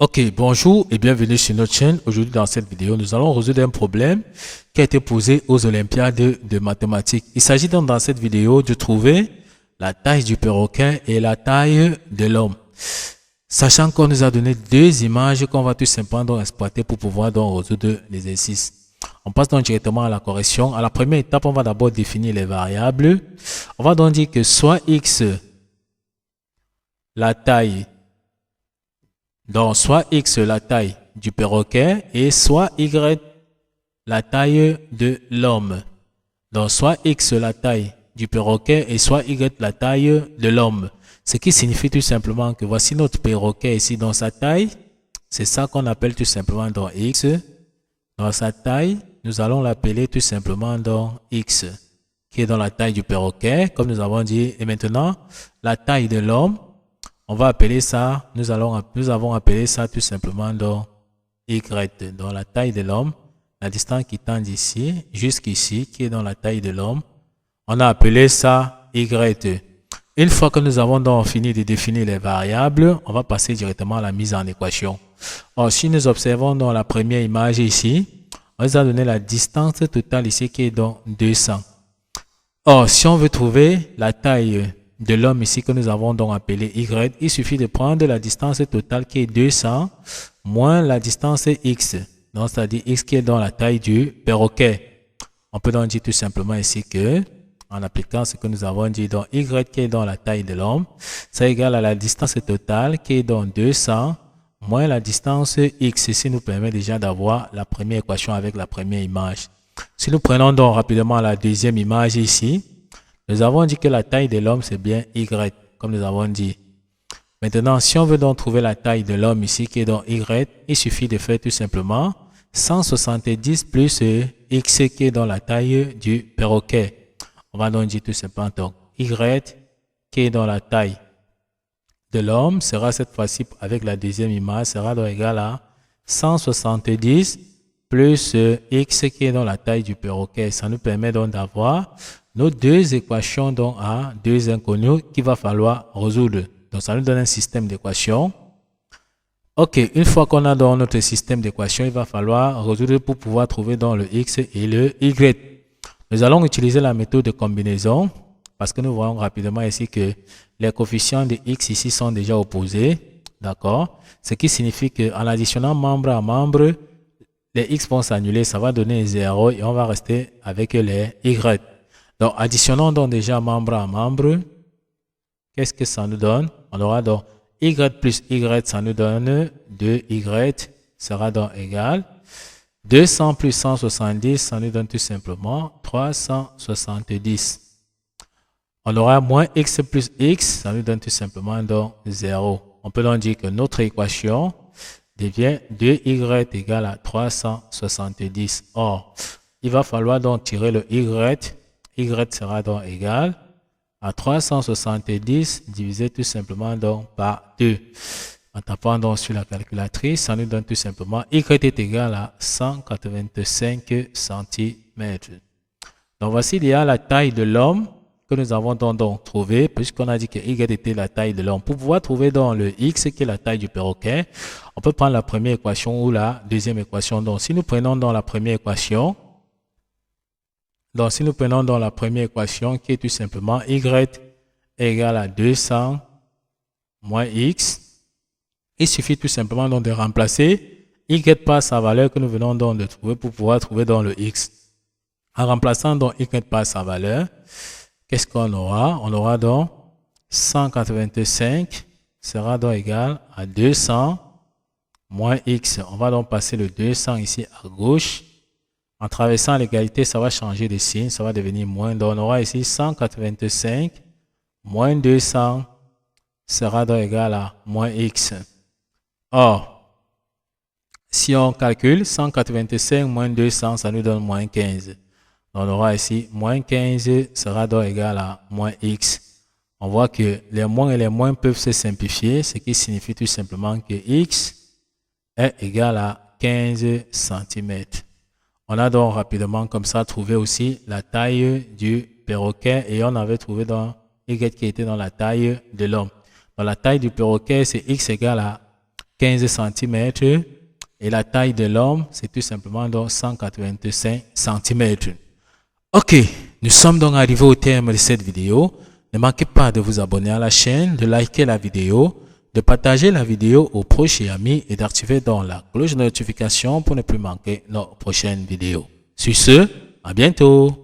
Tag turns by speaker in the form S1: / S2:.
S1: Ok, bonjour et bienvenue sur notre chaîne. Aujourd'hui, dans cette vidéo, nous allons résoudre un problème qui a été posé aux Olympiades de mathématiques. Il s'agit donc dans cette vidéo de trouver la taille du perroquet et la taille de l'homme. Sachant qu'on nous a donné deux images qu'on va tout simplement donc exploiter pour pouvoir donc résoudre l'exercice. On passe donc directement à la correction. À la première étape, on va d'abord définir les variables. On va donc dire que soit x, la taille, donc soit x la taille du perroquet et soit y la taille de l'homme. Donc soit x la taille du perroquet et soit y la taille de l'homme. Ce qui signifie tout simplement que voici notre perroquet ici dans sa taille. C'est ça qu'on appelle tout simplement dans x. Dans sa taille, nous allons l'appeler tout simplement dans x, qui est dans la taille du perroquet, comme nous avons dit. Et maintenant, la taille de l'homme, on va appeler ça, nous avons appelé ça tout simplement dans y, dans la taille de l'homme, la distance qui tend d'ici jusqu'ici, qui est dans la taille de l'homme. On a appelé ça y. Une fois que nous avons donc fini de définir les variables, on va passer directement à la mise en équation. Or, si nous observons dans la première image ici, on nous a donné la distance totale ici qui est donc 200. Or, si on veut trouver la taille de l'homme ici que nous avons donc appelé y, il suffit de prendre la distance totale qui est 200 moins la distance x, donc c'est-à-dire x qui est dans la taille du perroquet. On peut donc dire tout simplement ici que, en appliquant ce que nous avons dit, donc y qui est dans la taille de l'homme, ça égale à la distance totale qui est donc 200 moins la distance x. Ceci nous permet déjà d'avoir la première équation avec la première image. Si nous prenons donc rapidement la deuxième image ici, nous avons dit que la taille de l'homme, c'est bien y, comme nous avons dit. Maintenant, si on veut donc trouver la taille de l'homme ici, qui est dans y, il suffit de faire tout simplement 170 plus x, qui est dans la taille du perroquet. On va donc dire tout simplement donc y, qui est dans la taille de l'homme, sera cette fois-ci, avec la deuxième image, sera donc égal à 170 plus x, qui est dans la taille du perroquet. Ça nous permet donc d'avoir nos deux équations donc à deux inconnus qu'il va falloir résoudre. Donc ça nous donne un système d'équations. Ok, une fois qu'on a dans notre système d'équations, il va falloir résoudre pour pouvoir trouver dans le x et le y. Nous allons utiliser la méthode de combinaison parce que nous voyons rapidement ici que les coefficients de x ici sont déjà opposés. D'accord? Ce qui signifie qu'en additionnant membre à membre, les x vont s'annuler, ça va donner 0 et on va rester avec les y. Donc, additionnons donc déjà membre à membre. Qu'est-ce que ça nous donne? On aura donc y plus y, ça nous donne 2y, sera donc égal. 200 plus 170, ça nous donne tout simplement 370. On aura moins x plus x, ça nous donne tout simplement donc 0. On peut donc dire que notre équation devient 2y égale à 370. Or, il va falloir donc tirer le y. Y sera donc égal à 370 divisé tout simplement donc par 2. En tapant donc sur la calculatrice, ça nous donne tout simplement y est égal à 185 cm. Donc voici déjà la taille de l'homme que nous avons donc trouvé, puisqu'on a dit que y était la taille de l'homme. Pour pouvoir trouver dans le x qui est la taille du perroquet, on peut prendre la première équation ou la deuxième équation. Donc si nous prenons dans la première équation, qui est tout simplement y égale à 200 moins x, il suffit tout simplement donc de remplacer y par sa valeur que nous venons donc de trouver pour pouvoir trouver dans le x. En remplaçant donc y par sa valeur, qu'est-ce qu'on aura? On aura donc 185 sera donc égal à 200 moins x. On va donc passer le 200 ici à gauche. En traversant l'égalité, ça va changer de signe, ça va devenir moins. Donc, on aura ici 185 moins 200 sera donc égal à moins x. Or, si on calcule 185 moins 200, ça nous donne moins 15. Donc, on aura ici moins 15 sera donc égal à moins x. On voit que les moins et les moins peuvent se simplifier, ce qui signifie tout simplement que x est égal à 15 cm. On a donc rapidement comme ça trouvé aussi la taille du perroquet et on avait trouvé dans y qui était dans la taille de l'homme. Dans la taille du perroquet, c'est x égale à 15 cm et la taille de l'homme, c'est tout simplement donc 185 cm. Ok, nous sommes donc arrivés au terme de cette vidéo. Ne manquez pas de vous abonner à la chaîne, de liker la vidéo, de partager la vidéo aux proches et amis et d'activer donc la cloche de notification pour ne plus manquer nos prochaines vidéos. Sur ce, à bientôt.